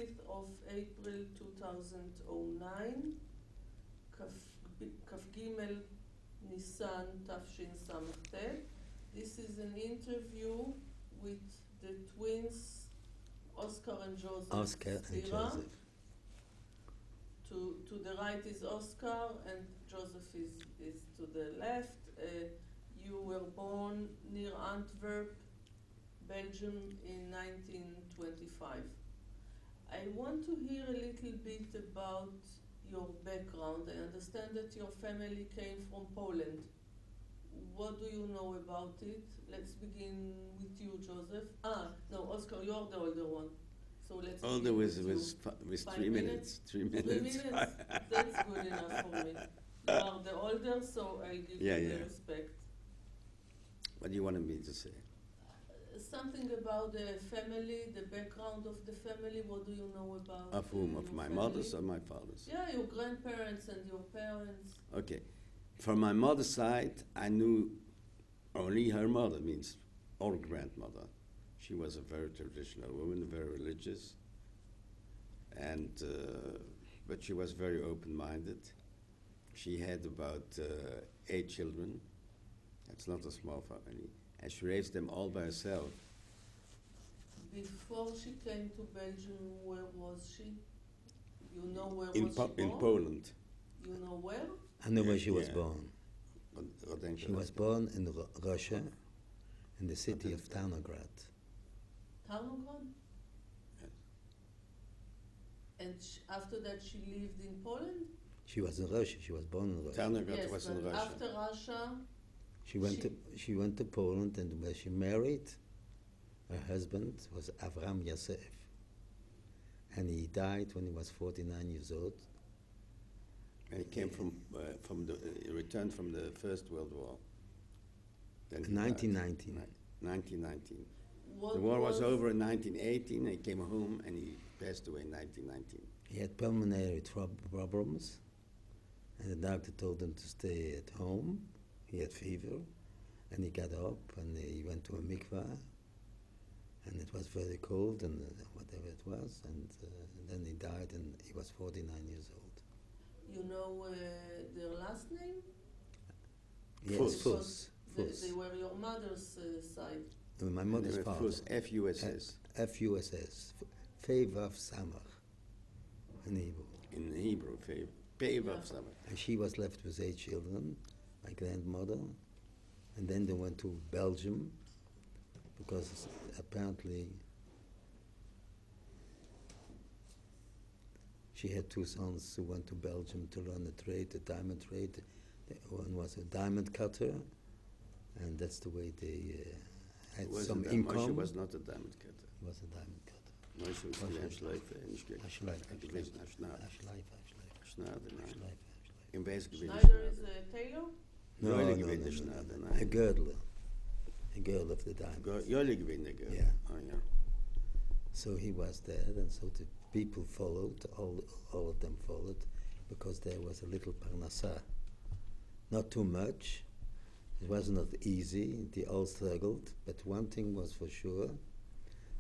25th of April 2009, כ"ג ניסן תשס"ט. This is an interview with the twins Oscar and Joseph Spira. To the right is Oscar and Joseph is to the left. You were born near Antwerp, Belgium in 1925. I want to hear a little bit about your background. I understand that your family came from Poland. What do you know about it? Let's begin with you, Joseph. No, Oscar, you're the older one. So let's older with 3 minutes. 3 minutes. 3 minutes? That's good enough for me. You are the older, so I'll give you the respect. What do you want me to say? Something about the family, the background of the family. What do you know about Of whom? Of my family? mother's or my father's? Yeah, your grandparents and your parents. Okay. From my mother's side, I knew only her mother, means our grandmother. She was a very traditional woman, very religious, and but she was very open-minded. She had about 8 children. That's not a small family. And she raised them all by herself. Before she came to Belgium, where was she? You know where was she born? In Poland. You know where? I know where she was born. She was born in Russia, in the city of Tarnograd. Tarnograd? Yes. And after that she lived in Poland? She was in Russia. She was born in Russia. Tarnograd was in Russia. After Russia? She went to Poland, and where she married, her husband was Avram Yosef. And he died when he was 49 years old. And he came he returned from the First World War. Then 1919. 1919. The war was over in 1918. He came home and he passed away in 1919. He had pulmonary problems, and the doctor told him to stay at home. He had fever, and he got up and he went to a mikvah, and it was very cold and whatever it was, and then he died, and he was 49 years old. You know their last name? Yes, Fuss. They were your mother's side. My mother's father. Fuss, F-U-S-S. F-U-S-S. Fevav Samach. In Hebrew. In Hebrew, Fevav Samach. And she was left with 8 children, my grandmother, and then they went to Belgium, because apparently she had 2 sons who went to Belgium to learn the trade, the diamond trade. One was a diamond cutter, and that's the way they had some income. Moshe was not a diamond cutter. He was a diamond cutter. Moshe was a schleifer. In Basel Schneider is a tailor? No. A girdler. A girl of the diamond. Yeah. Oh, yeah. So he was there, and so the people followed, all of them followed, because there was a little parnassa. Not too much. It was not easy. They all struggled, but one thing was for sure,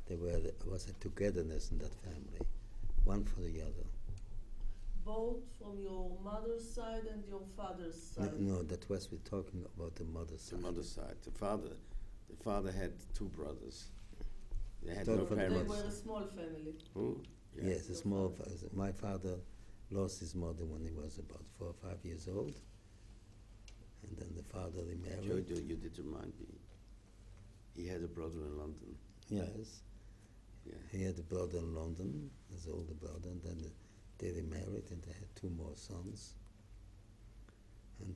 there was a togetherness in that family, one for the other. Both from your mother's side and your father's side? No, that was we're talking about the mother's side. The mother's side. The father had 2 brothers. They had no parents. They were a small family. Who? Yeah. Yes, a small. My father lost his mother when he was about 4 or 5 years old, and then the father remarried. You did remind me. He had a brother in London. Yes. Yeah. He had a brother in London, his older brother, and then they remarried, and they had 2 more sons. And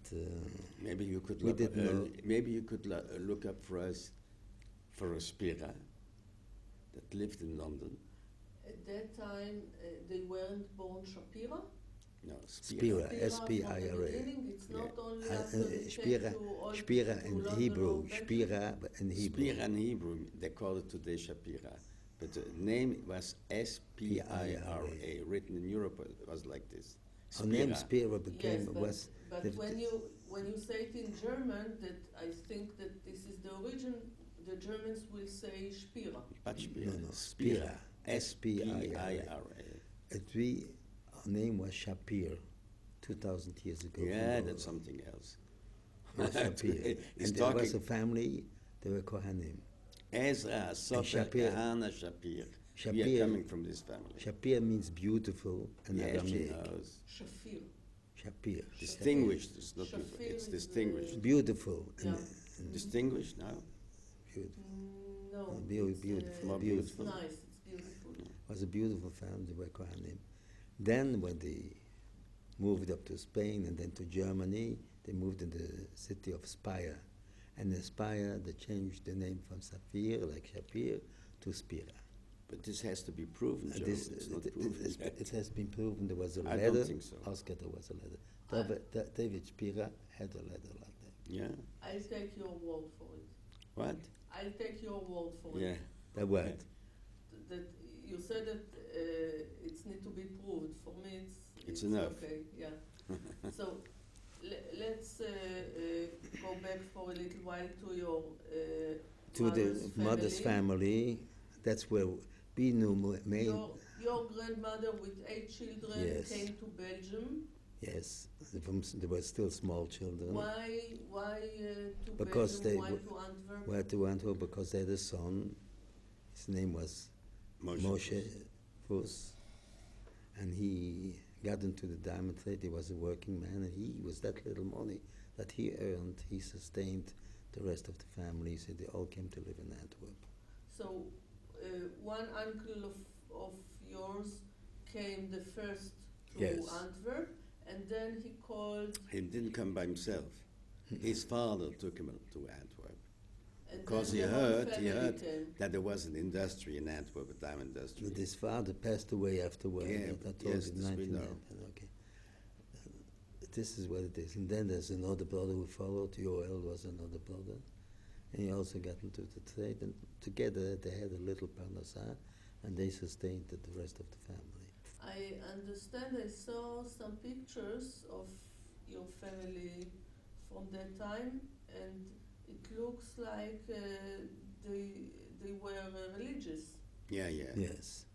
maybe you could look up for us for a Spira that lived in London. At that time, they weren't born Shapira? No, Spira, S-P-I-R-A. It's not only after they came to Spira in Hebrew. Spira in Hebrew. Spira in Hebrew, they call it today Shapira. But the name was S-P-I-R-A. Written in Europe, it was like this. Her name Spira became But when you say it in German, that I think that this is the origin. The Germans will say Spira. But Spira. No, Spira. Spira. Our name was Shapir, 2,000 years ago. Yeah, that's something else. Shapir. He's And there was talking a family, they were Kohanim. Ezra, Sofer, Shapir. Kahana, Shapir. We are Shapir. coming from this family. Shapir means beautiful in Yeah, she Aramaic. knows. Shafir. Shapir. Distinguished. It's not Shafir beautiful. It's is, distinguished. Beautiful. Yeah. Distinguished now? Beautiful. No. Beautiful. It's, More it's beautiful. nice. It's beautiful. It was a beautiful family, they were Kohanim. Then when they moved up to Spain and then to Germany, they moved in the city of Spira. And in Spira, they changed the name from Safir, like Shapir, to Spira. But this has to be proven, Joe. It's not proven yet. It has been proven. There was a I letter. don't think so. Oscar, there was a letter. David Spira had a letter like that. Yeah? I'll take your word for it. What? I'll take your word for Yeah. it. That word. That you said that it's need to be proved. For me, It's enough. Okay, yeah. So let's go back for a little while to your To the mother's family. That's where we knew main. Your grandmother with 8 children Yes. came to Belgium. Yes, there were still small children. Why to Because Belgium? they Why w- to Antwerp? Where to Antwerp because they had a son. His name was Moshe Fuss, and he got into the diamond trade. He was a working man, and he was that little money that he earned. He sustained the rest of the family, so they all came to live in Antwerp. So one uncle of yours came the first to Yes. Antwerp, and then he called. He didn't come by himself. His father took him to Antwerp. And Because then he the whole heard family came. that there was an industry in Antwerp, a diamond industry. But his father passed away afterward. Yeah, I told yes, you, this we 19 know. Okay. This is what it is. And then there's another brother who followed. Yoel was another brother. And he also got into the trade. And together they had a little parnasa, and they sustained the rest of the family. I understand. I saw some pictures of your family from that time, and it looks like they were religious. Yeah, yeah. Yes.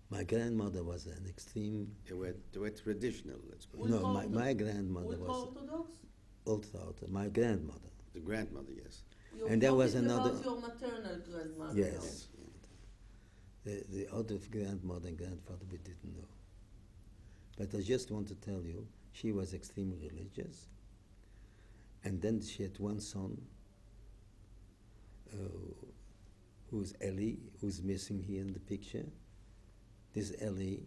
My grandmother was an extreme. They were traditional, let's put it. No, my grandmother was Ultra-Orthodox? ultra. My grandmother. The grandmother, yes. You're And there was talking another- about your maternal grandmother. Yes. The other grandmother and grandfather we didn't know. But I just want to tell you, she was extremely religious. And then she had one son, who's Eli, who's missing here in the picture. This Eli,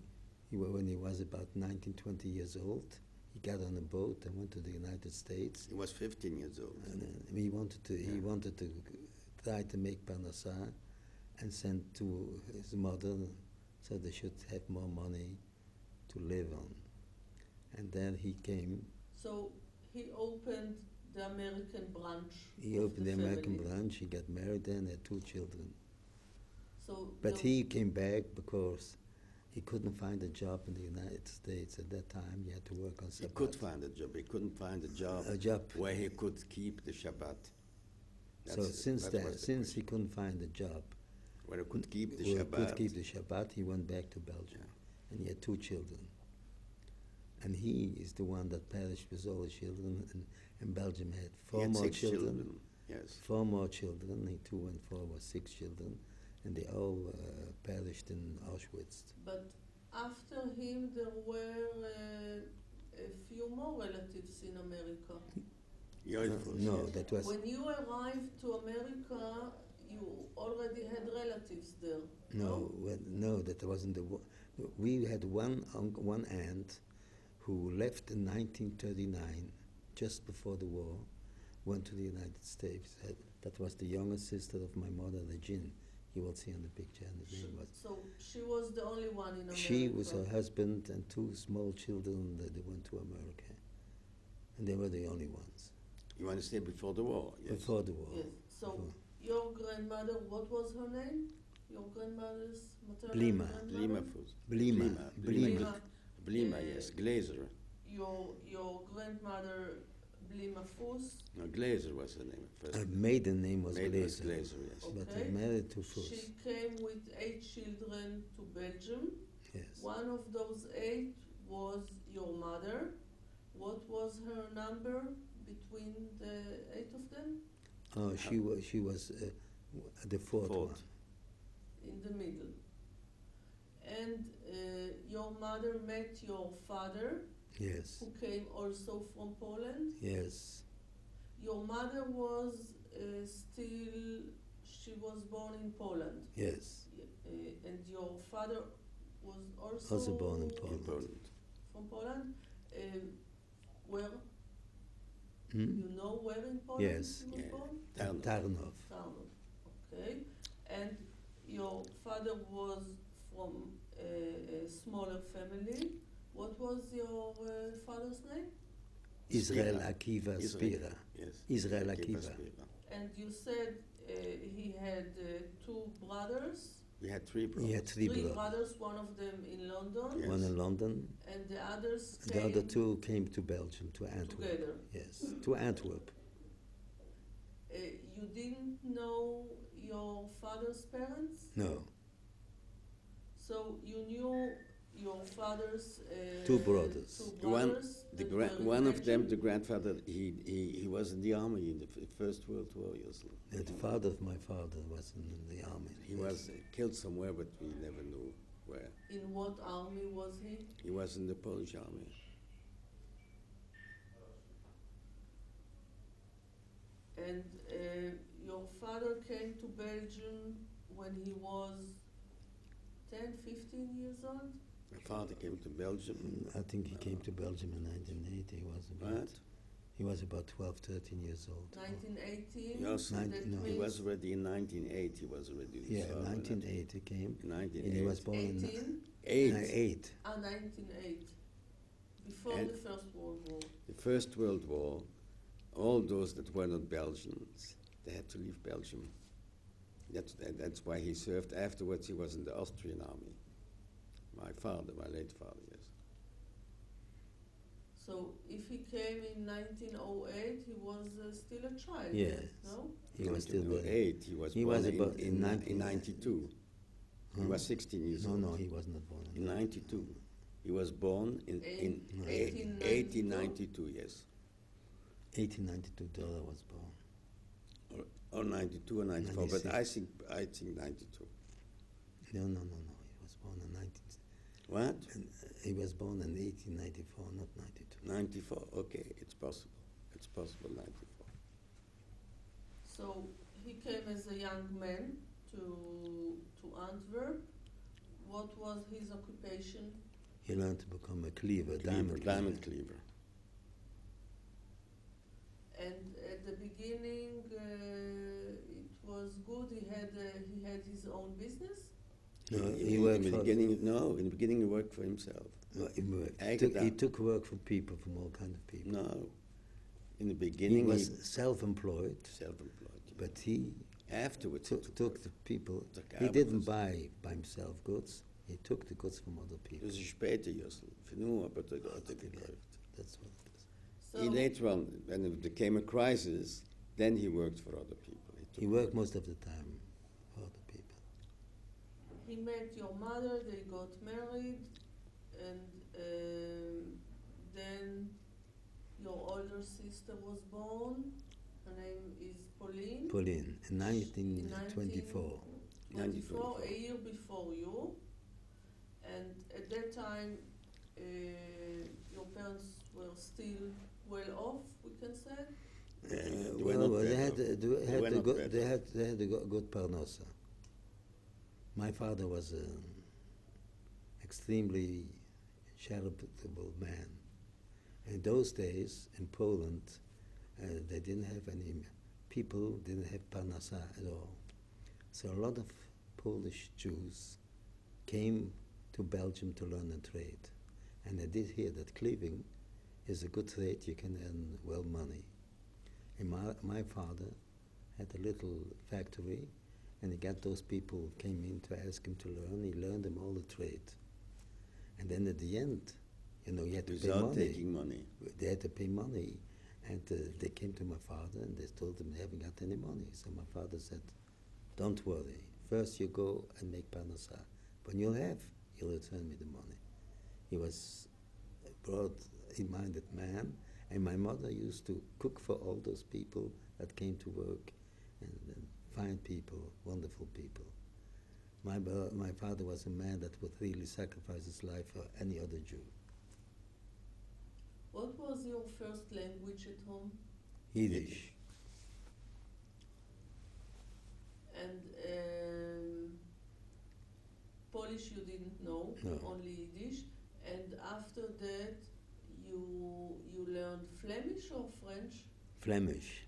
when he was about 19, 20 years old, he got on a boat and went to the United States. He was 15 years old. And he wanted to try to make parnasa and send to his mother so they should have more money to live on. And then he came. So he opened the American branch. He of opened the American family. branch. He got married and had 2 children. So But the- he came back because he couldn't find a job in the United States at that time. He had to work on He Shabbat. could find a job. He couldn't find a job, where he could keep the Shabbat. So since that that, was the since he question. couldn't find a job, Where he could keep the where he Shabbat. could keep the Shabbat, he went back to Belgium, and he had 2 children. And he is the one that perished with all the children, and Belgium had He 4 had more 6 children. Yes. 4 more children. He 2 and 4 was 6 children, and they all perished in Auschwitz. But after him, there were a few more relatives in America. Joyful. No, yes. that was When you arrived to America, you already had relatives there. no, that wasn't the one. We had one aunt who left in 1939, just before the war, went to the United States. That was the youngest sister of my mother, Regine. You will see on the picture. And the name was. So she was the only one in America. She was her husband and 2 small children that they went to America, and they were the only ones You want to say before the war? Yes. before the war. Yes. So Before. your grandmother, what was her name? Your grandmother's maternal Blima. grandmother? Blima. Blima, yes. Glazer. Your grandmother בלי מפוס. No, Glazer was the name at first. Her maiden name was Maiden was Glazer, Glazer, yes. but Okay. married to She Fuss. came with 8 children to Belgium. Yes. One of those 8 was your mother. What was her number between the 8 of them? Oh, she was the fourth one. In the middle. And your mother met your father, Yes. who came also from Poland. Yes. Your mother was she was born in Poland. Yes. And your father was Also born in In Poland. Poland. From Poland. Where? Hmm? You know where in Poland Yes. he was Yeah. born? Tarnów. Tarnów. Tarnów. Okay. And your father was from a smaller family. What was your father's name? Israel Spira. Akiva Israel. Spira. Yes. Israel Akiva. Spira. And you said he had 2 brothers. We had 3 brothers. He had three 3 brothers. brothers, one of them in London, Yes. One in London. and the others The came other 2 came to Belgium, to Antwerp. together. Yes, to Antwerp. You didn't know your father's parents, No, so you knew your father's 2 brothers. One One of them, the grandfather, he was in the army in the First World War. Yes. The father of my father was in the army. He was killed somewhere, but we never knew where. In what army was he? He was in the Polish army. And your father came to Belgium when he was 10, 15 years old? My father came to Belgium. I think he came to Belgium in 1980. He was about 12, 13 years old. 1918? Yes, No. he was already in 1908. He was already. Yeah, 1908 he came. In 1908. And he was born 18? in 8. 8. 1908. Before And- the First World War. The First World War, all those that were not Belgians, they had to leave Belgium. That's why he served. Afterwards, he was in the Austrian army. My father, my late father, yes. So if he came in 1908, he was still a child. Yes. No? He was still there. 1908, he was He born was about in in 19 92. He Huh? was 16 years No, old. no, he was not born. In 92. He was born in 1892, yes. 1892 Dora was born. Or 92 or 94, but 96. I think 92. No, he was born in 19... What? He was born in 1894, not 92. 94, okay, it's possible. It's possible, 94. So he came as a young man to Antwerp. What was his occupation? He learned to become a cleaver, diamond cleaver. And at the beginning, it was good. He had his own business. No, he in worked the for... beginning, in the beginning he worked for himself. No, he Eigen took work from people, from all kinds of people. No, in the He beginning was self-employed, self-employed. but he Afterwards, took the people... Took He didn't arbeiters. buy by himself goods. He took the goods from other people. Dus später, Jossel. Für nur, aber der hat gekauft. That's what it is. So He later on, when there came a crisis, then he worked for other people. He worked most of the time for other people. he met your mother. They got married, and then your older sister was born. Her name is Pauline. Pauline, in 1924. 24, a year before you. And at that time, your parents were still well off, we can say. They had a good parnasa. My father was an extremely charitable man. In those days, in Poland, they didn't have any people, didn't have parnasa at all. So a lot of Polish Jews came to Belgium to learn a trade. And they did hear that cleaving is a good trade, you can earn well money. And my father had a little factory, and he got those people came in to ask him to learn. He learned them all the trade. And then at the end, you had to pay Without money. taking money. They had to pay money. And they came to my father and they told him they haven't got any money. So my father said, don't worry. First you go and make parnasa. When you'll have, you'll return me the money. He was a broad-minded man, and my mother used to cook for all those people that came to work, and fine people, wonderful people. My father was a man that would really sacrifice his life for any other Jew. What was your first language at home? Yiddish. And Polish you didn't know, No. only Yiddish. And after that, you learned Flemish or French? Flemish.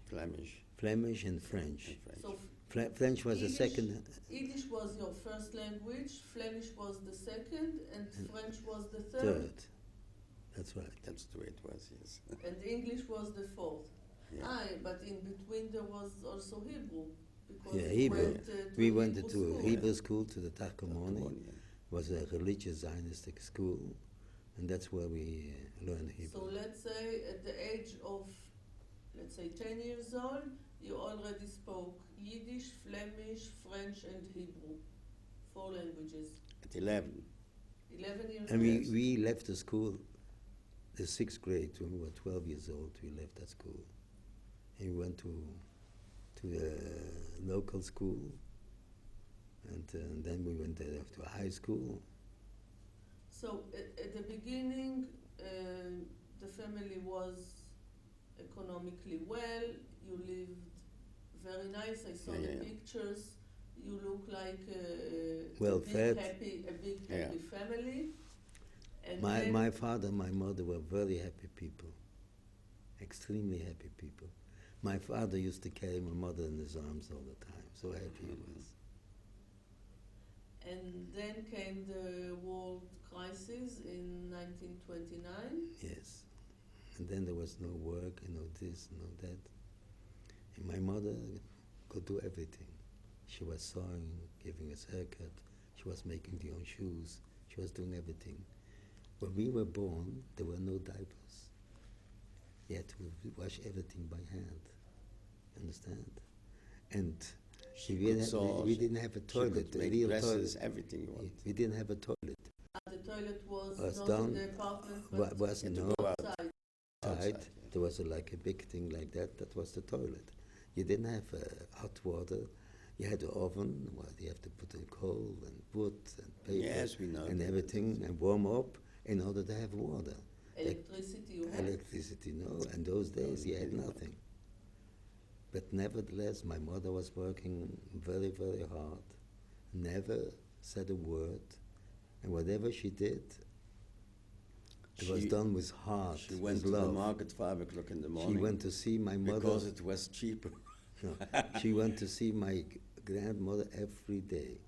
Flemish and French. So French was the Yiddish- second. Yiddish was your first language, Flemish was the second, and French was the third, Third. That's right. That's the way it was, yes. and English was the fourth. Yeah. But in between there was also Hebrew. Because Yeah, you Hebrew. went, We went Hebrew to school. Hebrew school, to the Tarkomoni. Tarkomoni, Was a religious Zionistic school, and that's where we learned Hebrew. So let's say at the age of, let's say 10 years old, you already spoke Yiddish, Flemish, French, and Hebrew. 4 languages. At 11. 11 years And old. we left the school, the 6th grade, when we were 12 years old, we left that school. And we went to the local school, and then we went to a high school. So at the beginning, the family was economically well. You lived very nice. I saw the Yeah. pictures. You look like a Well big fed. happy Yeah. family. And My, then my father and my mother were very happy people, extremely happy people. My father used to carry my mother in his arms all the time, so happy he was. And then came the world crisis in 1929. Yes. And then there was no work, no this, no that. And my mother could do everything. She was sewing, giving us haircut. She was making the own shoes. She was doing everything. When we were born, there were no diapers. You had to wash everything by hand. Understand? And She we could didn't, sew, we she- didn't have a She toilet, could a make real dresses, toilet. everything you want. We didn't have a toilet. The toilet was Was not done, in the apartment, wa- but was You had to no go out. outside. outside. Outside, yeah. There was like a big thing like that. That was the toilet. You didn't have hot water. You had the oven. Well, you have to put in coal and wood and paper Yes, we know and that. everything and warm up in order to have water. Electricity you had. Electricity, no. And those days you had nothing. But nevertheless, my mother was working very, very hard. Never said a word. And whatever she did, it was She- done with heart, She went with to the love. market 5 o'clock in the morning. She went to see my mother. because it was cheaper. No, she went to see my grandmother every day.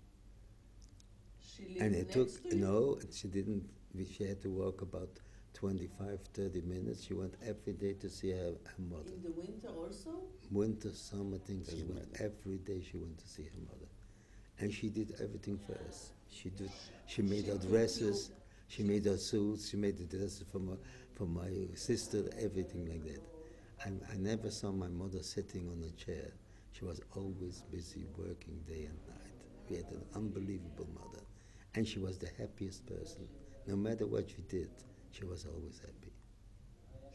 She lived And it next took, to you? no, she didn't, she had to walk about 25, 30 minutes. She went every day to see her mother. In the winter also? Winter, summer things, she Doesn't went matter. every day she went to see her mother. And she did everything for us. She made She our took dresses, she made our suits, she made the dresses for my sister, everything like that. I never saw my mother sitting on a chair. She was always busy working day and night. We had an unbelievable mother. And she was the happiest person. No matter what she did, she was always happy.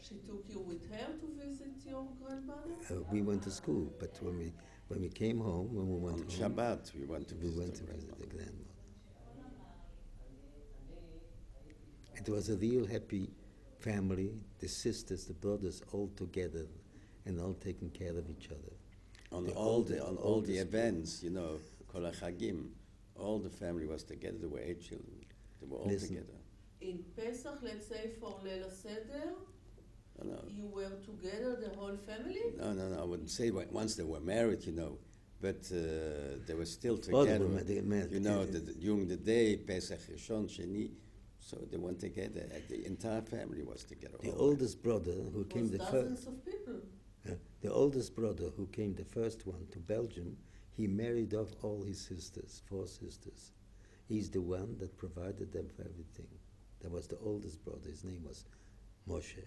She took you with her to visit your grandmother? We went to school, but when we came home, when we went On home, Shabbat, we went to we visit went to the visit the grandmother. grandmother. It was a real happy family, the sisters, the brothers, all together and all taking care of each other. On The all the oldest- events, you know, Kol HaChagim, all the family was together. There were 8 children. They were all Listen. together. In Pesach, let's say for Leil Seder, No, you were together, the whole family? no, I wouldn't say once they were married, you know, but they were still All of together. them, they met. You know, during the day, Pesach, Rishon, Sheni, so they went together. The entire family was together. The all oldest brother who It came was the dozens first, of people. the oldest brother who came the first one to Belgium, he married off all his sisters, 4 sisters. He's the one that provided them for everything. That was the oldest brother. His name was Moshe.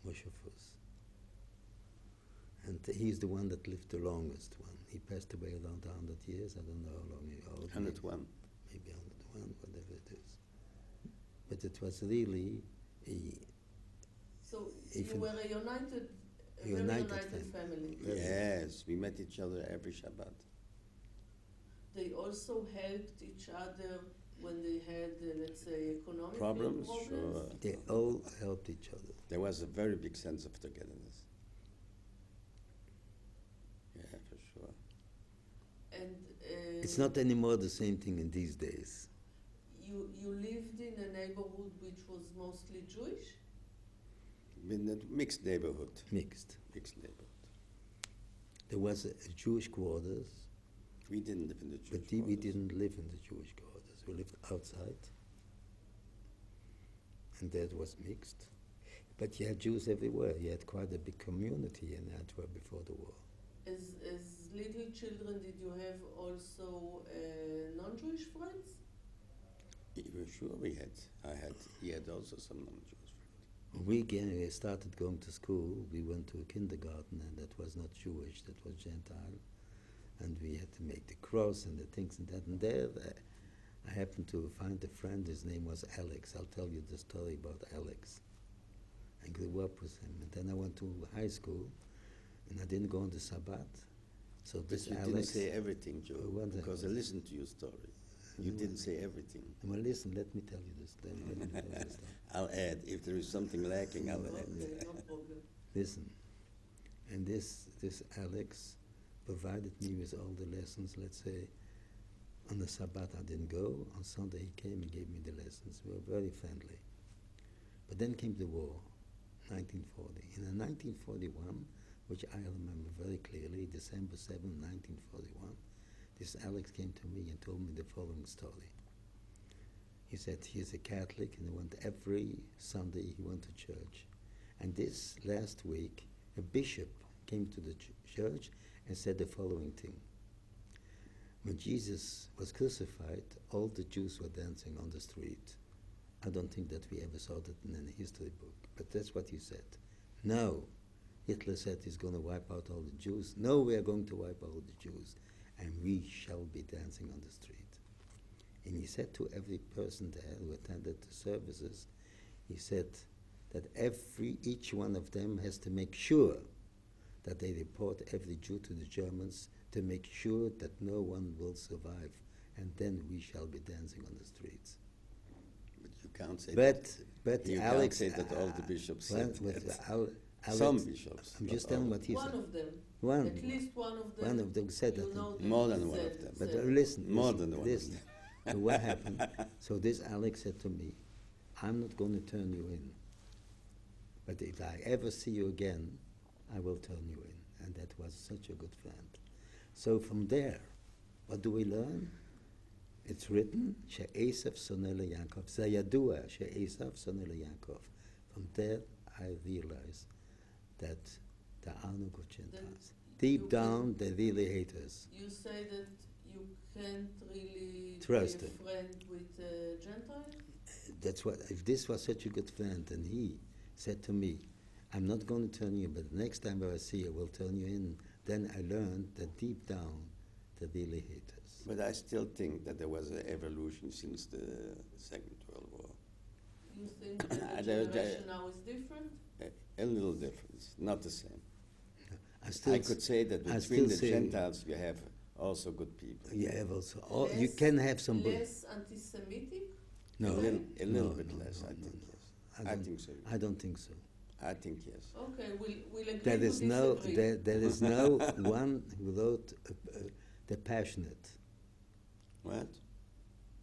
Moshafus. And he's the one that lived the longest one. He passed away around 100 years. I don't know how long he lived. 101. Maybe 101, whatever it is. But it was really So you Even- were a united family. Yes, we met each other every Shabbat. They also helped each other when they had, let's say, economic Problems? problems. Sure. they all helped each other. There was a very big sense of togetherness. Yeah, for sure. And It's not anymore the same thing in these days. you lived in a neighborhood which was mostly Jewish? In a mixed neighborhood. Mixed. Mixed neighborhood. There was a Jewish quarters, We didn't live in the Jewish but we quarters. didn't live in the Jewish quarters. We lived outside. And that was mixed. But you had Jews everywhere. You had quite a big community in Antwerp before the war. As little children, did you have also non-Jewish friends? Sure, he had also some non-Jewish friends. We started going to school. We went to a kindergarten, and that was not Jewish, that was Gentile. And we had to make the cross and the things and that. And there, I happened to find a friend. His name was Alex. I'll tell you the story about Alex. I grew up with him. And then I went to high school, and I didn't go on the Sabbath. So But this you Alex... didn't say everything, Joe, What the- because I listened to your story. You didn't say everything. Well, listen, let me tell you this. Let me tell you this. I'll add. If there is something lacking, I'll add. Okay, no problem. Listen, and this Alex provided me with all the lessons. Let's say on the Sabbath I didn't go. On Sunday he came and gave me the lessons. We were very friendly. But then came the war, 1940. In 1941, which I remember very clearly, December 7, 1941, this Alex came to me and told me the following story. He said he's a Catholic and he went every Sunday, he went to church. And this last week, a bishop came to the church and said the following thing. When Jesus was crucified, all the Jews were dancing on the street. I don't think that we ever saw that in any history book, but that's what he said. No, Hitler said he's going to wipe out all the Jews. No, we are going to wipe out the Jews, and we shall be dancing on the street. And he said to every person there who attended the services, he said that each one of them has to make sure that they report every Jew to the Germans to make sure that no one will survive, and then we shall be dancing on the streets. But you can't say But that. You Alex can't say that all the bishops said that. Alex, Some bishops. I'm not just telling all. what he One said. of them. One. At least one of them. One of them said you that. know that More he than one of said- them. But said- listen, More listen, than one of listen. them. So what happened? So this Alex said to me, I'm not going to turn you in. But if I ever see you again, I will turn you in. And that was such a good friend. So from there, what do we learn? It's written, She'esav soneh leYaakov. Zayadua She'esav soneh leYaakov. From there, I realized that there are no good Gentiles. Deep you down, they really hate us. You say that you can't really Trust be a him. friend with a Gentile? That's what, if this was such a good friend, and he said to me, I'm not going to turn you, but the next time I see you, I will turn you in. Then I learned that deep down, they really hate us. But I still think that there was an evolution since the Second World War. You think that I the don't- generation now is different? A little difference, not the same. I I could say that I between still the say- Gentiles you have also good people. You have also, you Less- can have some, Less anti-Semitic? no, A little no, bit no, less, no, I no, think, no. yes. I don't- think so. I don't think so. I think yes. Okay, we'll agree There to is no, disagree. there is no one who wrote The Passionate. What?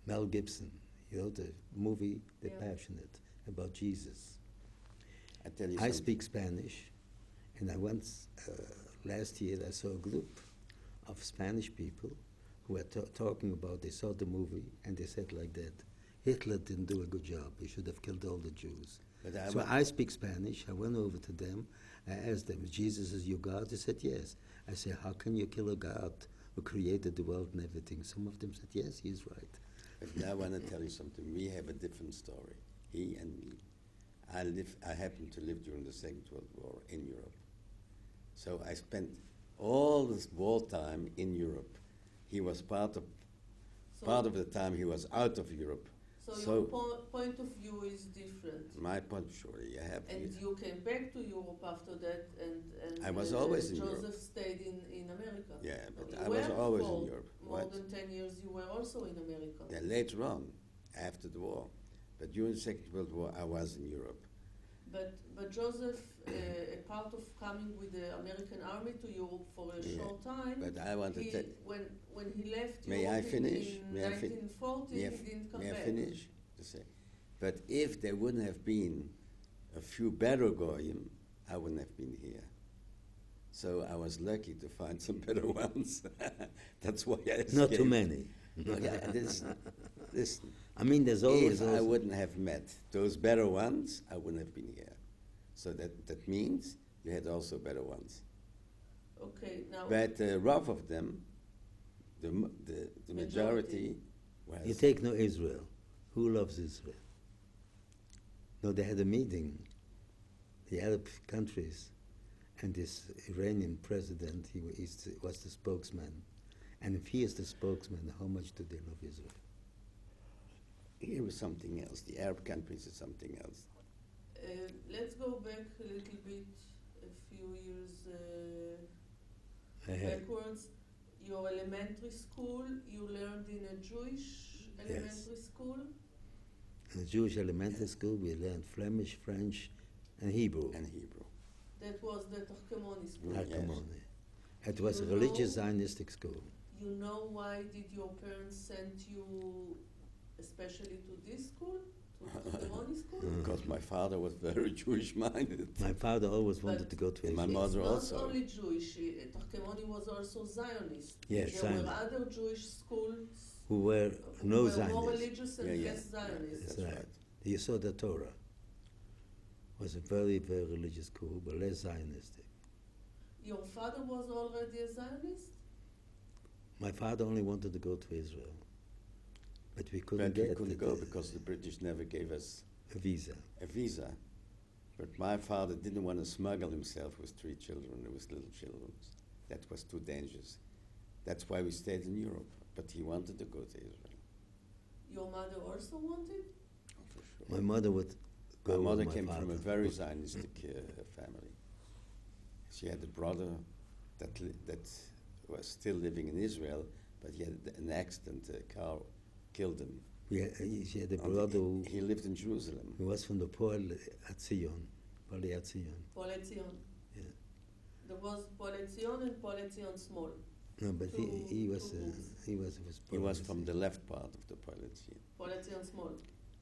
Mel Gibson, he wrote a movie, The Yeah. Passionate, about Jesus. I tell you I something. speak Spanish, and I once, last year, I saw a group of Spanish people who were talking about, they saw the movie, and they said like that, Hitler didn't do a good job, he should have killed all the Jews. But So I speak Spanish, I went over to them, I asked them, Jesus is your God? They said, yes. I said, how can you kill a God who created the world and everything? Some of them said, yes, he's right. But now I want to tell you something. We have a different story, he and me. I happened to live during the Second World War in Europe. So I spent all this wartime in Europe. He was part of the time he was out of Europe. So your point of view is different. My point, sure, you have. And you came back to Europe after that, and I was always in Joseph Europe. stayed in America. Yeah, but You I was were always for in Europe. More What? than 10 years, you were also in America. Yeah, later on, after the war. But during the Second World War, I was in Europe. But Joseph, a part of coming with the American army to Europe for a short time, But I wanted to. when he left May Europe I finish? in May I fin- 1940, May I he f- didn't come May I back. finish? To say. But if there wouldn't have been a few better goyim, I wouldn't have been here. So I was lucky to find some better ones. That's why I escaped. Not too many. Listen, I mean, there's always. if I wouldn't have met those better ones, I wouldn't have been here. So that means you had also better ones. Okay, now But rough of them, the majority was. You take no Israel. Who loves Israel? No, they had a meeting, the Arab countries, and this Iranian president, was the spokesman. And if he is the spokesman, how much do they love Israel? Here was something else. The Arab countries is something else. let's go back a little bit, a few years Ahead. backwards. Your elementary school, you learned in a Jewish elementary school? In the Jewish elementary school, we learned Flemish, French, and Hebrew. And Hebrew. That was the Tarkemoni school. Yes. Arkamone. It was a You religious know- Zionistic school. You know why did your parents send you especially to this school, to Tarkemoni school? Because my father was very Jewish-minded. My father always wanted But to go to And my Israel. mother It's not also. only Jewish. Tarkemoni was also Zionist. Yes, there Zionist. were other Jewish schools Who were who no were more Zionists. religious and Yeah, yeah. less Zionist. That's That's right. right. The Yesod Torah was a very, very religious school, but less Zionistic. Your father was already a Zionist? My father only wanted to go to Israel, but we couldn't But we get couldn't go because the British never gave us a visa. a visa. But my father didn't want to smuggle himself with 3 children, with little children. That was too dangerous. That's why we stayed in Europe. But he wanted to go to Israel. Your mother also wanted? Oh, for sure. My mother would go My mother with came my from a father. very Zionistic family. She had a brother that was still living in Israel, but he had an accident. A car killed him. She had a And brother who he lived in Jerusalem. was from the Poel Atzion, Poel Atzion. Poale Zion. Yeah. There was Poale Zion and Poale Zion Small. No, but he Two was groups. he was He was Poel from Atzion. the left part of the Palestine. Poale Zion Small.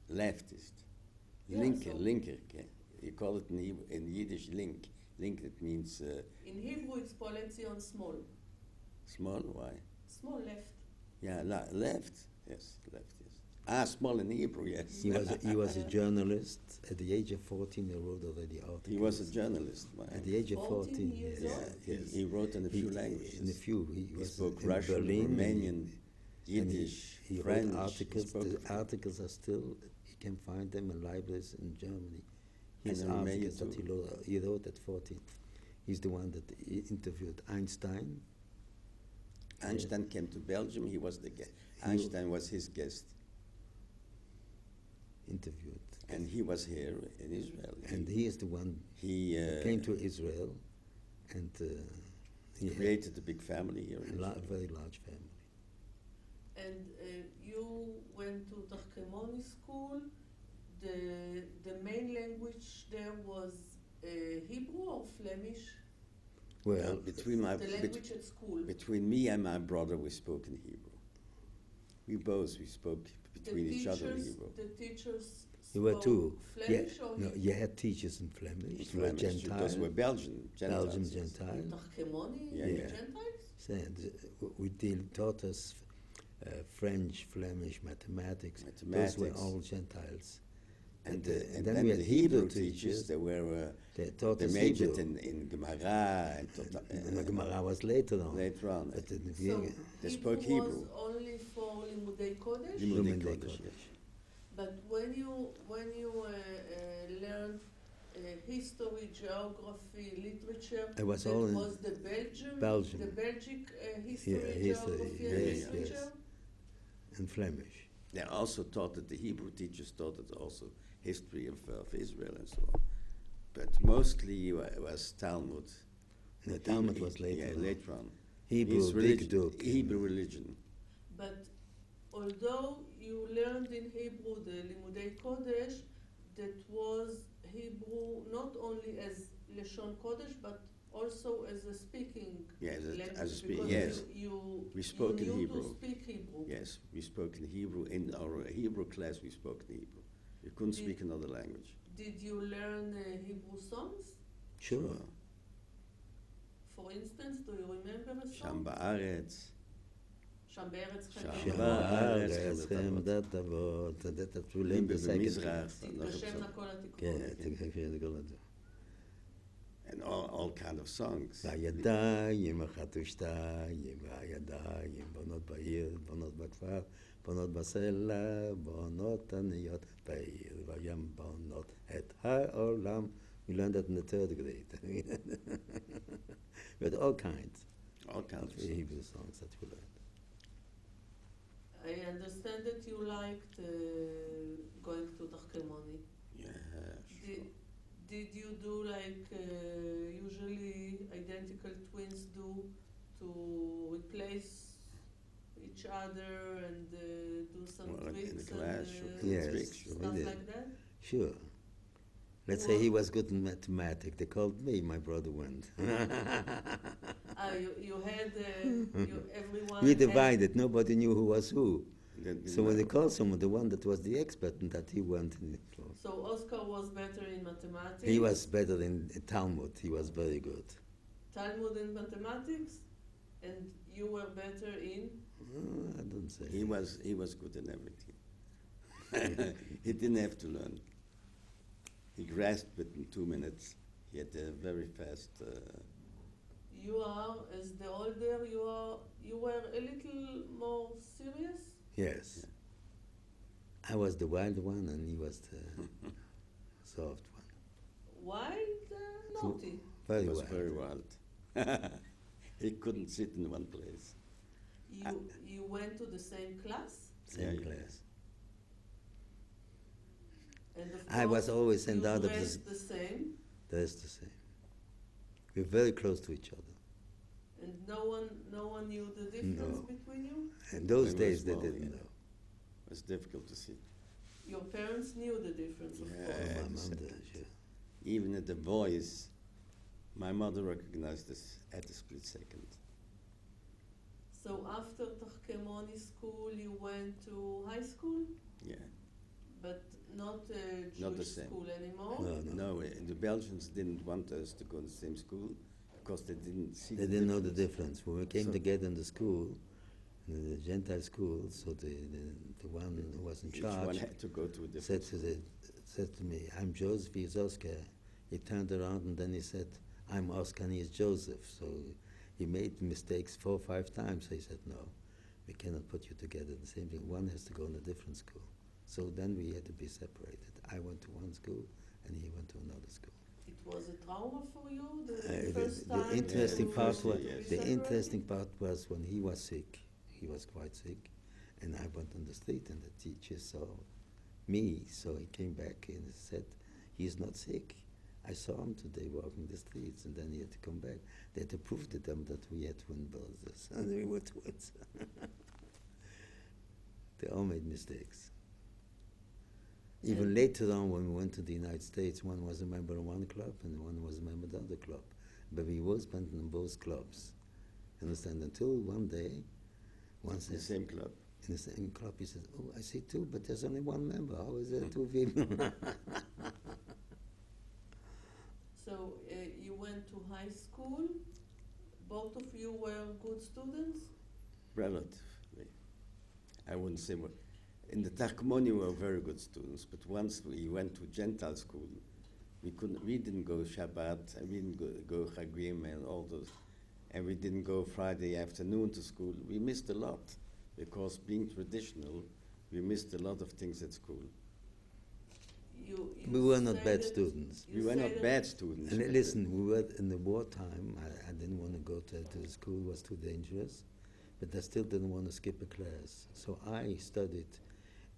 Leftist. Yeah, Linker, so- linker. You call it in Yiddish link. Link, it means In Hebrew, it's Poale Zion Small. small, why? Small left. Yeah, left. Yes, left, yes. Ah, small in Hebrew, yes. He was a journalist. At the age of 14, he wrote already articles. He was a journalist. At the age of 14, 14 years yes, old? Yeah, yes. he wrote in a few He languages. He He was spoke in Russian, Berlin, Romanian, and Yiddish, he French. wrote articles. He spoke The a few. articles are still, you can find them in libraries in Germany. His in Romania articles that too. he wrote at 14. He's the one that interviewed Einstein. Einstein came to Belgium. He was the guest. He- Einstein was his guest, Interviewed. and he was here in Israel. And he is the one He came to Israel, and he had created a big family here. a in Israel. very large family. And you went to Tarkemoni school. The main language there was Hebrew or Flemish? Well, between The language at school. between me and my brother, we spoke in Hebrew. We spoke between each other in Hebrew. The teachers you were spoke two. Flemish or No, Hebrew? you had teachers in Flemish. who were Flemish, Gentile, because we're Belgian, Gentiles. Belgian yes. Gentile. In Tarkemoni, Yeah, the yeah. Gentiles? Said, taught us French, Flemish, mathematics. Those were Mathematics. all Gentiles. And then we had the Hebrew teachers, teachers. they were They taught they us majored Hebrew. in Gemara and The Gemara was later on. later on. But in the So beginning, They spoke Hebrew Hebrew. was only for Limudei Kodesh? Limudei Limudei Kodesh, Kodesh. yes. But when you learn history, geography, literature, It was that all in was the Belgium, Belgium. the Belgic history, history, geography, and yes, literature. yes. In Flemish. They also taught it, the Hebrew teachers taught it also history of Israel and so on. But mostly it was Talmud. The Talmud was later Yeah, on. later on. Hebrew, His big religion, Duke. Hebrew religion. But although you learned in Hebrew the Limudei Kodesh, that was Hebrew not only as Lashon Kodesh, but also as a speaking Yes, language. as a speak. Because Yes, you we spoke you in knew Hebrew. to speak Hebrew. Yes, we spoke in Hebrew. In our Hebrew class, we spoke in Hebrew. We couldn't speak another language. Did you learn Hebrew songs? Sure. For instance, do you remember a שם song? בארץ. שם בארץ שם חלקם בארץ. בארץ חמדת אבות. That we learned the second. במזרח. תתגשמנה כל התקוות. כן, And all kind of songs. בידיים אחת ושתיים, בידיים, בונות בעיר, בונות בכפר, בונות בסלע, בונות עניות בעיר, בים בונות את העולם. We learned that in the third grade. We had all kinds All kinds of of songs. Hebrew songs that we learned. I understand that you liked going to Tachkemoni. Yeah, sure. Did you do like usually identical twins do to replace each other and do some Well, like in tricks the class, and sure. Yes, Tricks, sure. stuff we did. like that? Sure. Let's say he was good in mathematics. They called me, my brother went. You had everyone. We had- divided. Nobody knew who was who. Then So when they called someone, the one that was the expert in that, he went in the class. So Oscar was better in mathematics. He was better in Talmud. He was very good. Talmud and mathematics, and you were better in. I don't say. he was good in everything. He didn't have to learn. He grasped it in 2 minutes. He had a very fast. You are, as the older you were a little more serious. Yes. I was the wild one, and he was the soft one. Wild, naughty. Very He was wild. very wild. He couldn't sit in one place. You went to the same class, Same Yeah. class. and of I was course always sent you out of dressed the same, That's the same. We're very close to each other. and no one knew the difference No. between you. In those When we were days, they small, didn't yeah. know. It was difficult to see. Your parents knew the difference, of Yeah. course. My mom exactly. did, sure. Even at the voice, my mother recognized this at a split second. So after Tachkemoni school, you went to high school, Yeah. but not Jewish Not the same. school anymore. No. No, the Belgians didn't want us to go to the same school because they didn't see. They didn't know the difference. When we came So- together in the school, in the Gentile school, so the one who was in Each one charge had to go to a said different. said to me, "I'm Joseph, he's Oscar." He turned around and then he said, "I'm Oscar and he's Joseph." So he made mistakes 4 or 5 times. So he said, "No, we cannot put you together the same thing. One has to go in a different school." So then we had to be separated. I went to one school and he went to another school. It was a trauma for you the The- first the time. interesting to part be was yes. the separated? interesting part was when he was sick. He was quite sick, and I went on the street, and the teacher saw me. So he came back and said, "He's not sick. I saw him today walking the streets," and then he had to come back. They had to prove to them that we had twin brothers, and we were twins. They all made mistakes. Even later on, when we went to the United States, one was a member of one club and one was a member of the other club. But we both went in both clubs. Understand? Until one day, one The says, same club. in the same club, he says, "Oh, I see 2, but there's only one member. How is there 2 people?" So you went to high school. Both of you were good students. Relatively. I wouldn't say what. In the Tachkemoni, we were very good students, but once we went to Gentile school, we didn't go Shabbat, and we didn't go Chagim and all those, and we didn't go Friday afternoon to school. We missed a lot, because being traditional, we missed a lot of things at school. We were not say bad that- students. you We were say not that- bad students. And listen, we were in the wartime. I didn't want to go to the school; it was too dangerous. But I still didn't want to skip a class, so I studied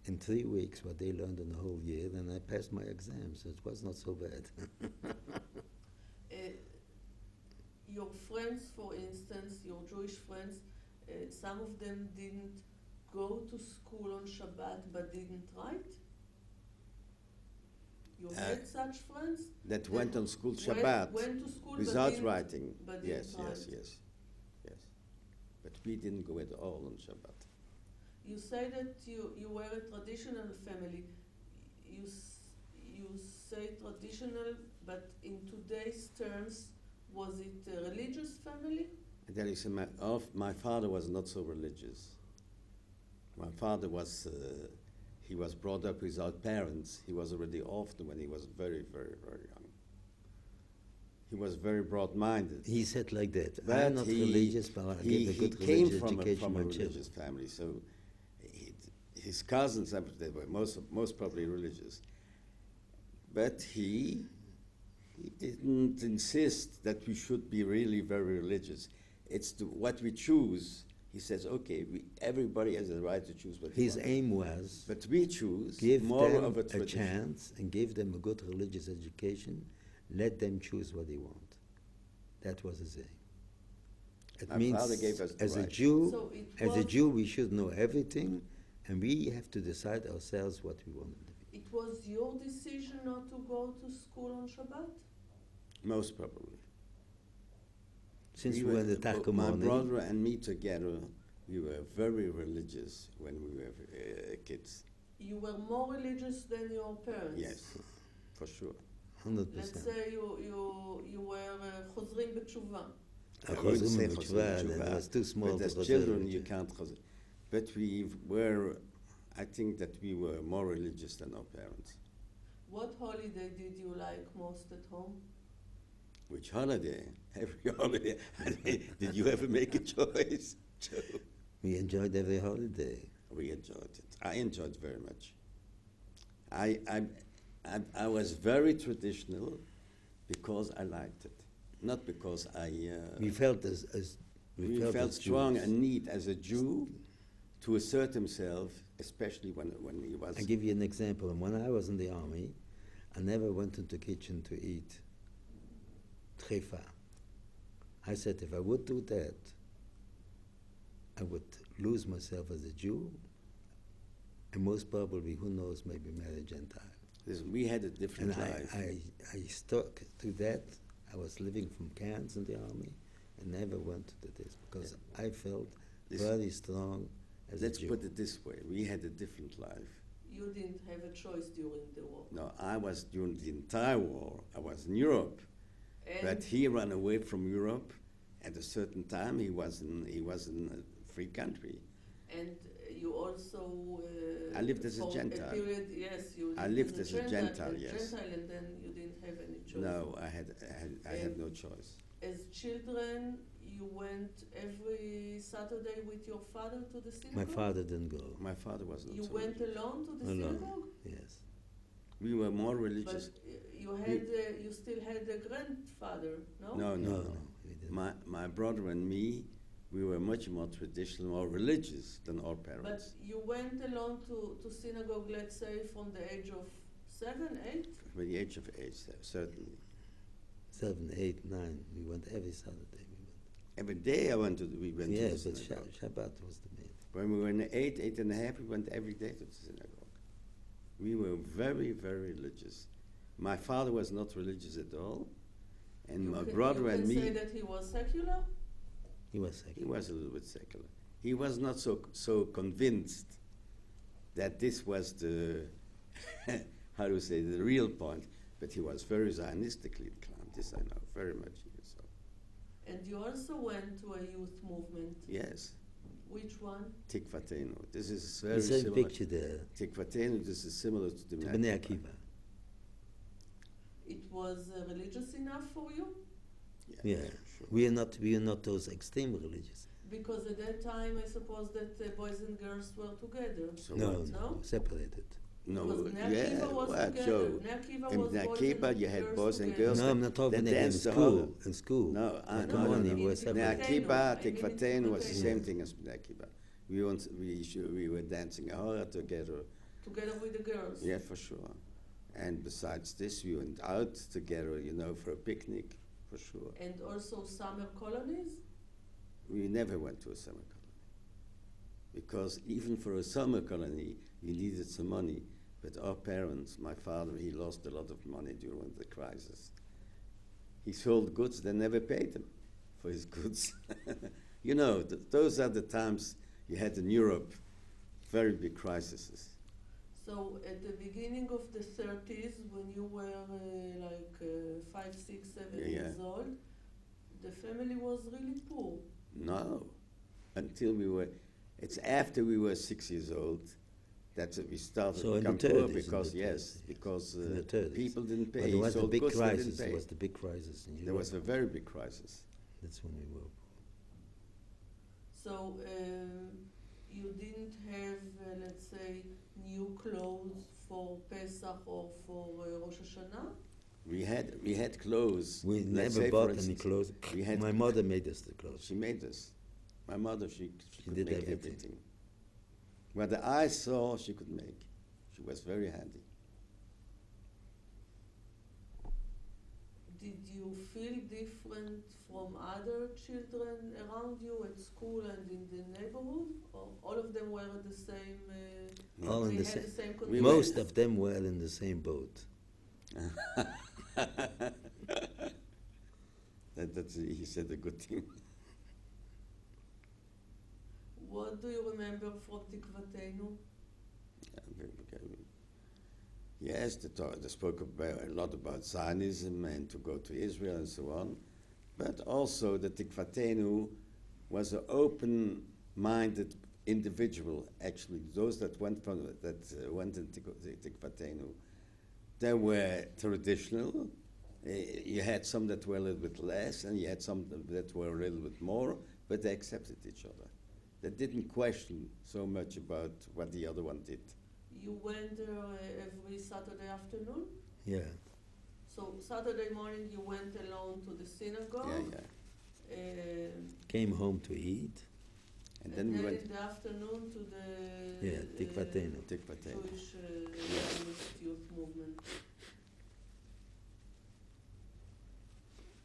in 3 weeks what they learned in a whole year, and I passed my exams. So it was not so bad. Your friends, for instance, your Jewish friends, some of them didn't go to school on Shabbat but didn't write? You had such friends? That went on school Went Shabbat to school without but didn't, writing. but Yes, didn't yes, write. yes, yes. But we didn't go at all on Shabbat. You say that you were a traditional family. You say traditional, but in today's terms, was it a religious family? And there is my father was not so religious. My father was, he was brought up without parents. He was already orphaned when he was very, very, very young. He was very broad-minded. He said like that. But I'm not religious, but I give a he good came religious from education a to my religious children. family, so his cousins, they were most probably religious. But he didn't insist that we should be really very religious. It's what we choose. He says, okay, everybody has the right to choose what he His wants. aim was But we choose give more them of a a tradition. chance and give them a good religious education. Let them choose what they want. That was his aim. It My means, father gave us the as a right. Jew, So it as a was- Jew, we should know everything, and we have to decide ourselves what we want to be. It was your decision not to go to school on Shabbat? Most probably. Since We we were in the my Tarkumani, brother and me together, we were very religious when we were kids. You were more religious than your parents? Yes, for sure. 100%. Let's say you were חוזרים בתשובה. I wouldn't say Chosrim chosrim B'Tshuvah, that was too small but to as chosrim children, B'Tshuvah. you can't chosrim. But we were, I think that we were more religious than our parents. What holiday did you like most at home? Which holiday? Every holiday. Did you ever make a choice? Joe? We enjoyed every holiday. We enjoyed it. I enjoyed it very much. I was very traditional because I liked it, not because We felt as we felt as strong Jews. and need as a Jew to assert himself, especially when he was. I'll give you an example. When I was in the army, I never went into the kitchen to eat trefa. I said if I would do that, I would lose myself as a Jew, and most probably, who knows, maybe marry a Gentile. Listen, we had a different And life. I stuck to that. I was living from cans in the army and never went to this because I felt This- very strong as Let's a Jew. put it this way: we had a different life. You didn't have a choice during the war. No, I was during the entire war. I was in Europe, And but he ran away from Europe. At a certain time, he was in a free country. And you also. I lived as a for Gentile. A period, yes, you I lived lived as a Gentile, yes. and then you didn't have any choice. No, I had no choice. As children, you went every Saturday with your father to the synagogue? My father didn't go. My father was not You so went religious. alone to the Alone. synagogue? Yes. We were more But religious. you had, you still had a grandfather, no? No, No, no. we didn't. My brother and me, we were much more traditional, more religious than our But parents. you went alone to synagogue, let's say, from the age of 7, 8? From the age of 8, certainly. 7, 8, 9. We went every Saturday. Every day we went We to went. the Yes, but synagogue. Shabbat was the main. When we were in 8 and a half, we went every day to the synagogue. We were very, very religious. My father was not religious at all, and my brother and You can say me, that he was secular? He was he secular. was a little bit secular. He was not so convinced that this was the, how do you say, the real point, but he was very Zionistically inclined, this I know, very much so. And you also went to a youth movement. Yes, Which one? Tikvatenu. This is very The same similar. picture there. Tikvatenu, this is similar to the To Bnei Akiva. It was religious enough for you? Yeah. Sure. We are not those extreme religious. Because at that time, I suppose that boys and girls were together. So No, what? No? separated. No, Because Bnei yeah, Akiva was what, together. Joe? Bnei Akiva In was Bnei boys Akiva, and you had girls boys and together. girls. No, I'm not talking that in danced the school. hall. In school. No, Come no, on, no, you no. were Bnei separate. Akiva, I mean in Tikvateinu was the Tikvateinu. same thing as Bnei Akiva. We were dancing a hora together. Together with the girls. Yeah, for sure. And besides this, we went out together, for a picnic, for sure. And also summer colonies. We never went to a summer colony. Because even for a summer colony, we needed some money. But our parents, my father, he lost a lot of money during the crisis. He sold goods, they never paid him for his goods. Those are the times you had in Europe, very big crises. So at the beginning of the 30s, when you were 5, 6, 7 years old, the family was really poor. No, it's after we were 6 years old that we started So to in become the poor 30s, because in the 30s. people didn't pay. But there was the Sold big goods, they crisis. didn't pay. There was the big crisis in Europe. There was a very big crisis. That's when we were. So you didn't have, let's say, new clothes for Pesach or for Rosh Hashanah? We had clothes. We Let's never say, bought for any instance, clothes. we had- My mother made us the clothes. She made us. My mother, she could did make everything. everything. What the eye saw, she could make. She was very handy. Did you feel different from other children around you at school and in the neighborhood? Or all of them were the same? All they in the had same. the same We Most conditions? of them were in the same boat. He said a good thing. What do you remember from Tikvateinu? Yes, they spoke a lot about Zionism and to go to Israel and so on, but also the Tikvateinu was an open-minded individual. Actually, those that went into Tikvateinu, they were traditional. You had some that were a little bit less, and you had some that were a little bit more, but they accepted each other. They didn't question so much about what the other one did. You went there every Saturday afternoon? Yeah. So Saturday morning you went alone to the synagogue? Yeah. Came home to eat. And then we went in the afternoon to the Tikvateinu. Tikvateinu. Jewish Zionist youth movement.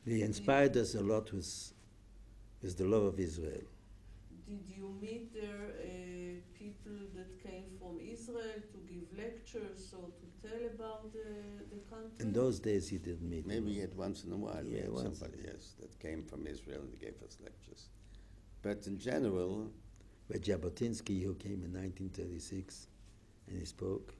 They inspired us a lot with the love of Israel. Did you meet there people that came from Israel to give lectures or to tell about the country? In those days, you didn't meet Maybe them. yet once in a while we Yeah, had once. somebody, yes, that came from Israel and gave us lectures. But in general, But Jabotinsky, who came in 1936, and he spoke,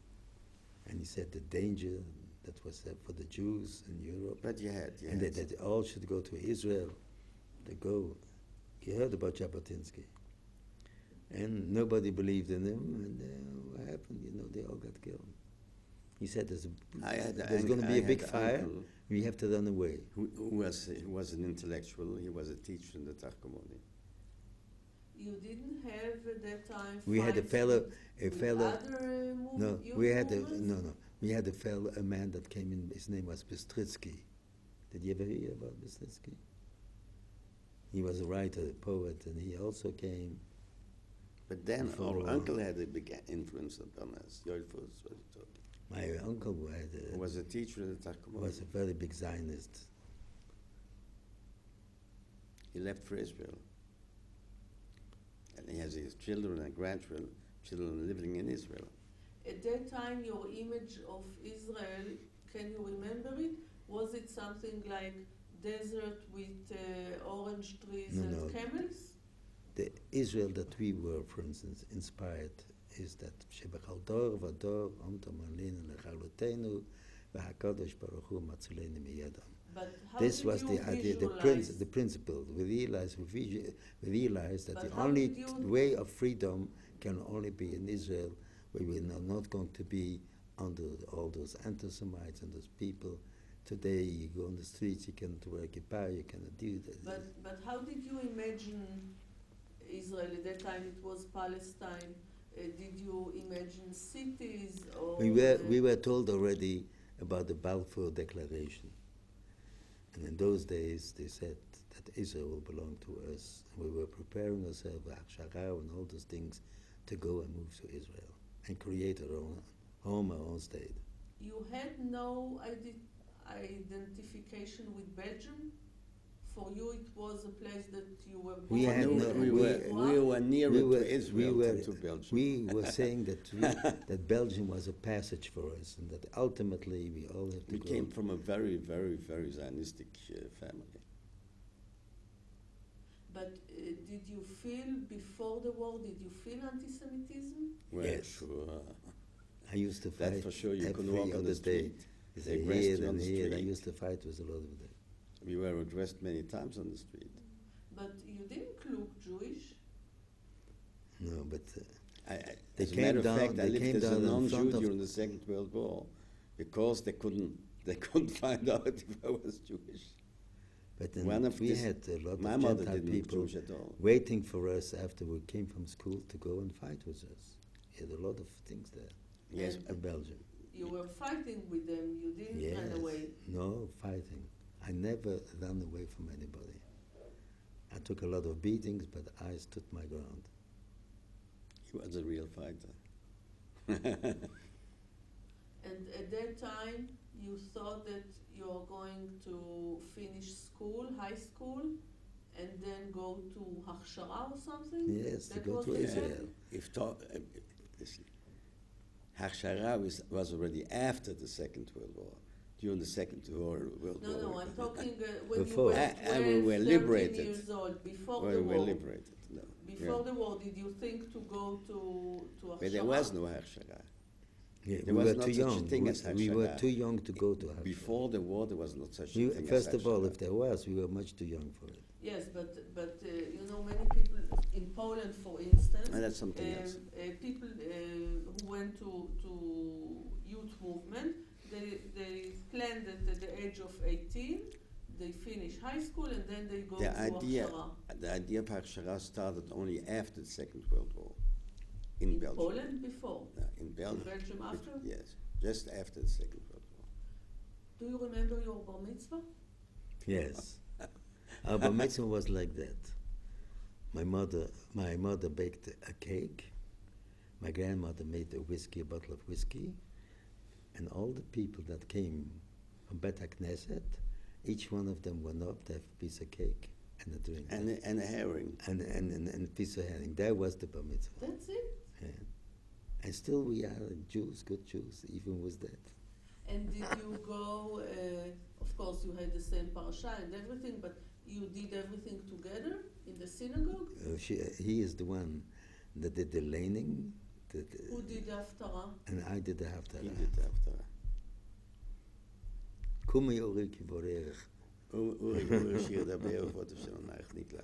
and he said the danger that was there for the Jews in Europe, but you had and that they all should go to Israel. They go. You heard about Jabotinsky. And nobody believed in him, and what happened? They all got killed. He said there's going to be a big fire, we have to run away. who was an intellectual. He was a teacher in the Targumoni. You didn't have at that time. We had a fights fellow, with other we had a man that came in, his name was Bystritsky. Did you ever hear about Bystritsky? He was a writer, a poet, and he also came. But then For our uncle had a big influence upon us. Joyfus was talking. My uncle He was a teacher in the Targumoni. was a very big Zionist. He left for Israel. And he has his children and grandchildren living in Israel. At that time, your image of Israel, can you remember it? Was it something like desert with orange trees and No. camels? The Israel that we were, for instance, inspired is that שבכל דור ודור עומתם עלינו לכלותנו והקדוש ברוך הוא מצילנו מידם. But how This did was you the idea, visualize? the principle. We realized that But the how only did you- way of freedom can only be in Israel, where we're not going to be under all those anti-Semites and those people. Today, you go on the streets, you cannot wear kippah, you cannot do that. But how did you imagine Israel? At that time it was Palestine. Did you imagine cities or? We were told already about the Balfour Declaration, and in those days they said that Israel belonged to us. We were preparing ourselves, Achshara and all those things, to go and move to Israel and create our own home, our own state. You had no identification with Belgium? For you, it was a place that you were born We had in? no- we were nearer to Israel than to Belgium. We were saying that that Belgium was a passage for us, and that ultimately we all have to We go. came from a very, very, very Zionistic family. But did you feel, before the war, did you feel anti-Semitism? Well, Yes. sure. I used to fight That's for sure. You couldn't every walk on other the day. street. It's They a arrest here you on and the here. I street. used to fight with a lot of them. We were addressed many times on the street. But you didn't look Jewish. No, but As a came matter of down- fact, I they lived came as a down in non-Jew front of- during the Second World War because they couldn't find out if I was Jewish. but then One of we this- had a lot My of mother Gentile didn't look people Jewish at all. waiting for us after we came from school to go and fight with us. We had a lot of things there Yes, in Belgium. You were fighting with them. You didn't Yes. run away. No fighting. I never ran away from anybody. I took a lot of beatings, but I stood my ground. he was a real fighter. And at that time, you thought that you're going to finish school, high school, and then go to Hachshara or something? Yes, to That go was to the Israel. plan? Listen, Hachshara was already after the Second World War. During the Second World War. No, I'm talking when Before. you were And 12, we were 13 liberated. years old, before Well, the we were war. liberated. No. Before Yeah. the war, did you think to go to Hachshara? But there was no Hachshara. Yeah, There we was were not too such a young. thing as We were Hachshara. too young to go to Hachshara. Before the war, there was not such a thing First as of all, Hachshara. if there was, we were much too young for it. Yes, but you know, many people in Poland, for instance, And that's something else. people who went to youth movement, they planned that at the age of 18, they finish high school and then they go The to idea of Hachshara started only after the Second World War. In Belgium. Poland before, No, in Belgium. Belgium after? Yes, just after the Second World War. Do you remember your bar mitzvah? Yes. Our bar mitzvah was like that. My mother baked a cake. My grandmother made a bottle of whiskey. And all the people that came from Bet HaKnesset, each one of them went up to have a piece of cake and a drink. And a herring. And a piece of herring. That was the bar mitzvah. That's it. Yeah. And still we are Jews, good Jews, even with that. And did you go, of course you had the same parasha and everything, but you did everything together in the synagogue? He is the one that did the laning. Who did the haftarah? And I did the haftarah. He did after. Kumi Ori Kiborech. אורי שיר דבר ופוטו של המערכת נקלע.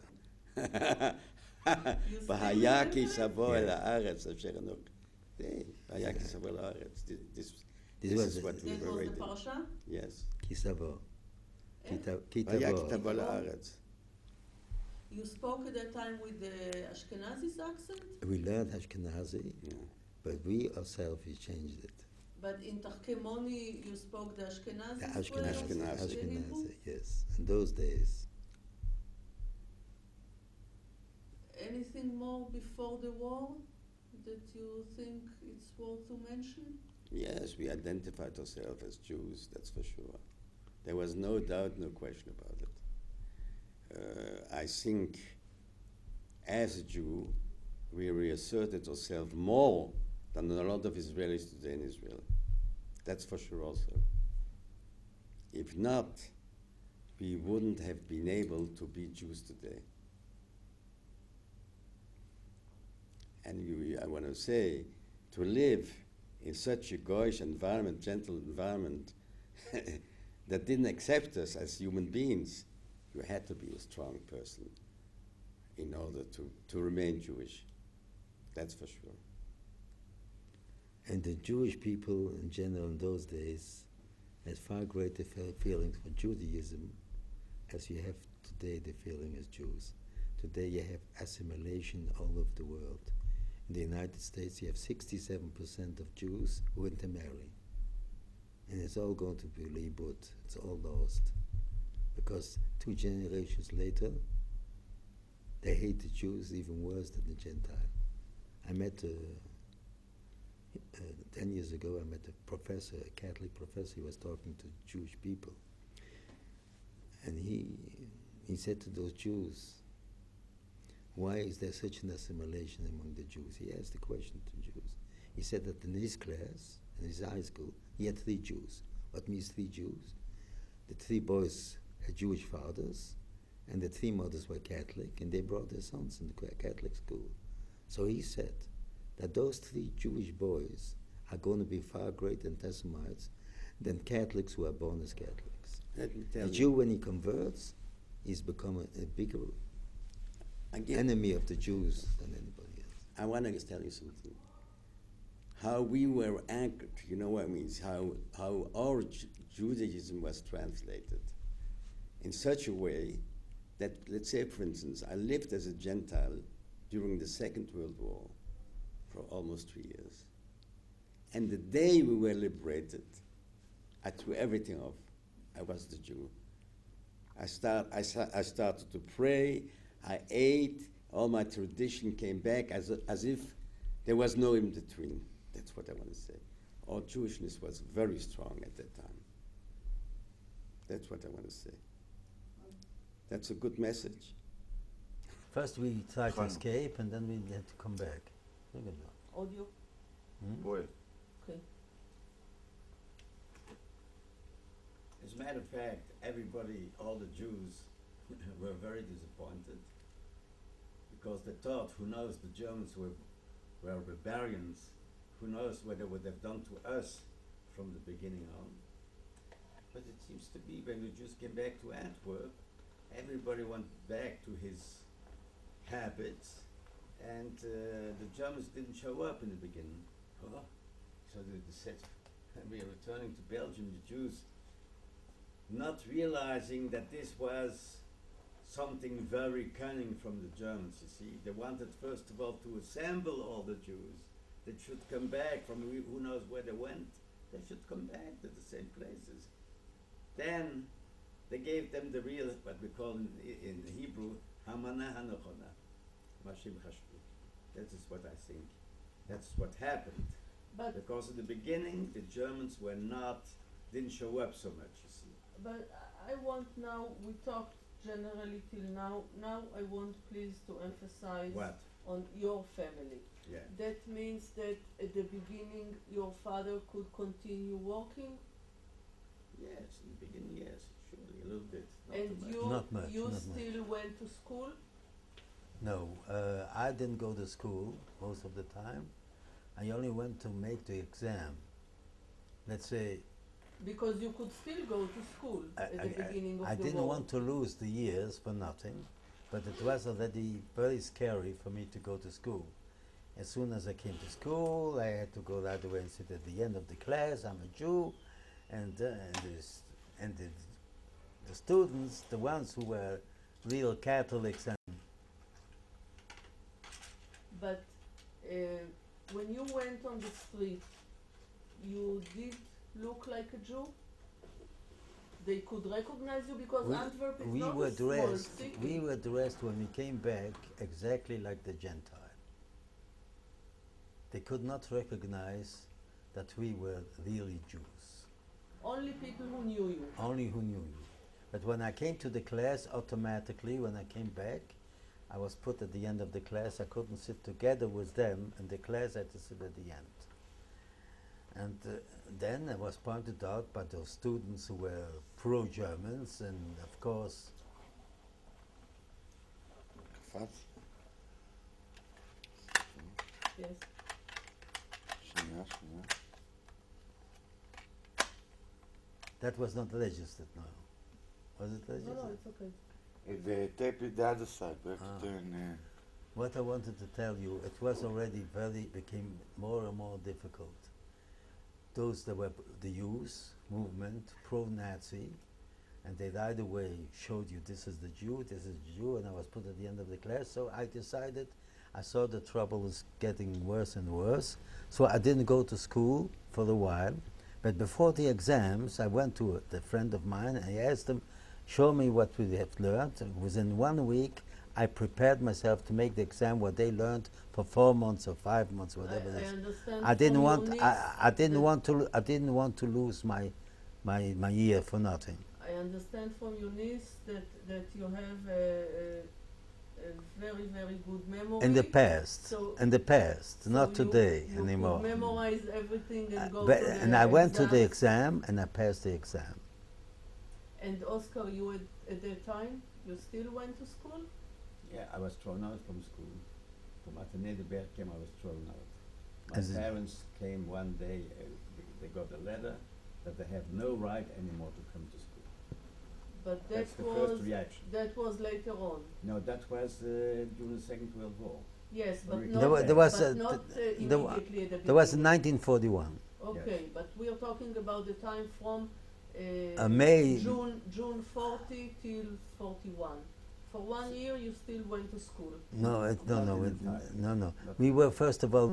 You still והיה remember כי it? סבו Yeah. אל הארץ אשר אנוך. והיה כי סבו אל הארץ. This was is what we That were was the waiting. parasha? Yes. Kisavo. Eh? והיה כי Kitavo. תבוא לארץ. You spoke at that time with the Ashkenazi accent, We learned Ashkenazi, Yeah. but we ourselves we changed it. but in Tarkemoni you spoke the Ashkenazi The as well as Ashkenazi. the Hebrew? Ashkenazi, yes. In those days. Anything more before the war that you think it's worth to mention? Yes, we identified ourselves as Jews, that's for sure. There was no doubt, no question about it. I think as a Jew, we reasserted ourselves more than a lot of Israelis today in Israel. That's for sure also. If not, we wouldn't have been able to be Jews today. And I want to say, to live in such a goyish environment, gentle environment, that didn't accept us as human beings, you had to be a strong person in order to remain Jewish. That's for sure. And the Jewish people in general in those days had far greater feelings for Judaism as you have today the feeling as Jews. Today you have assimilation all over the world. In the United States, you have 67% of Jews who intermarry. And it's all going to be reboot. It's all lost. Because 2 generations later, they hate the Jews even worse than the Gentile. I met, 10 years ago, I met a professor, a Catholic professor. He was talking to Jewish people. And he said to those Jews, why is there such an assimilation among the Jews? He asked the question to Jews. He said that in his class, in his high school, he had 3 Jews. What means 3 Jews? The 3 boys had Jewish fathers, and the 3 mothers were Catholic, and they brought their sons in the Catholic school. So he said that those 3 Jewish boys are going to be far greater anti-Semites than Catholics who are born as Catholics. Let me tell A you. Jew, when he converts, he's become a bigger enemy of the Jews than anybody else. I want to tell you something. How we were anchored, you know what I mean? How our Judaism was translated in such a way that, let's say, for instance, I lived as a Gentile during the Second World War for almost 3 years. And the day we were liberated, I threw everything off. I was the Jew. I started to pray. I ate. All my tradition came back as if there was no in between. That's what I want to say. Our Jewishness was very strong at that time. That's what I want to say. That's a good message. First we tried to Fine. escape, and then we had to come back. Look at that. Audio? Boy. Okay. As a matter of fact, everybody, all the Jews, were very disappointed because they thought, who knows, the Germans were barbarians. Who knows what they would have done to us from the beginning on. But it seems to be when the Jews came back to Antwerp, everybody went back to his habits, and the Germans didn't show up in the beginning. Oh. So they said, we are returning to Belgium, the Jews, not realizing that this was something very cunning from the Germans, you see. They wanted, first of all, to assemble all the Jews that should come back from who knows where they went. They should come back to the same places. Then they gave them the real, what we call in Hebrew, Hamana Hanochona, Mashim Chashvu. That is what I think. That's what happened. But Because in the beginning, the Germans didn't show up so much, you see. But I want now, we talked generally till now. Now I want please to emphasize What? on your family. Yeah. That means that at the beginning your father could continue working, Yes, in the beginning, yes, surely, a little bit. Not and too much. you Not much, you not much. still went to school. No, I didn't go to school most of the time. I only went to make the exam. Let's say Because you could still go to school at the beginning of I the didn't war. want to lose the years for nothing, but it was already very scary for me to go to school. As soon as I came to school, I had to go right away and sit at the end of the class. I'm a Jew, and the students, the ones who were real Catholics, and But when you went on the street, you did look like a Jew? They could recognize you because Antwerp is we not were a small dressed. city. We were dressed when we came back exactly like the Gentile. They could not recognize that we were really Jews. Only people who knew you. Only who knew you. But when I came to the class, automatically, when I came back, I was put at the end of the class. I couldn't sit together with them in the class. I had to sit at the end. And then I was pointed out by those students who were pro-Germans, and of course, קפץ? Yes. שנייה. that was not registered now. Was it No, registered? no, it's okay. The tape is the other side. We have Ah. to turn. What I wanted to tell you, it was already became more and more difficult. Those that were the youth movement, pro-Nazi, and they right away showed you this is the Jew, and I was put at the end of the class, so I decided I saw the trouble was getting worse and worse, so I didn't go to school for a while. But before the exams, I went to a friend of mine and I asked him, show me what we have learned. Within 1 week, I prepared myself to make the exam what they learned for 4 months or 5 months, whatever it I is. understand I didn't from want. your niece I didn't that- want to. I didn't want to lose my year for nothing. I understand from your niece that you have a very, very good memory. In the past, So- in the past, So not you- today you anymore. could memorize everything and go But- to the and I went to the exams. exam and I passed the exam. And Oscar, you at that time, you still went to school? Yeah, I was thrown out from school. From Athénée de Berchem, I was thrown out. My As a- parents came one day, they got a letter that they have no right anymore to come to school. But That's that the was first reaction. that was later on. No, that was during the Second World War. Yes, but Very not, clear. There was but a- not there wa- immediately at the There was in beginning. 1941. Okay, but we are talking about the time from May- June 40 till 41. For 1 year, you still went to school. No, Not no, in the time. no. Not- We were first of all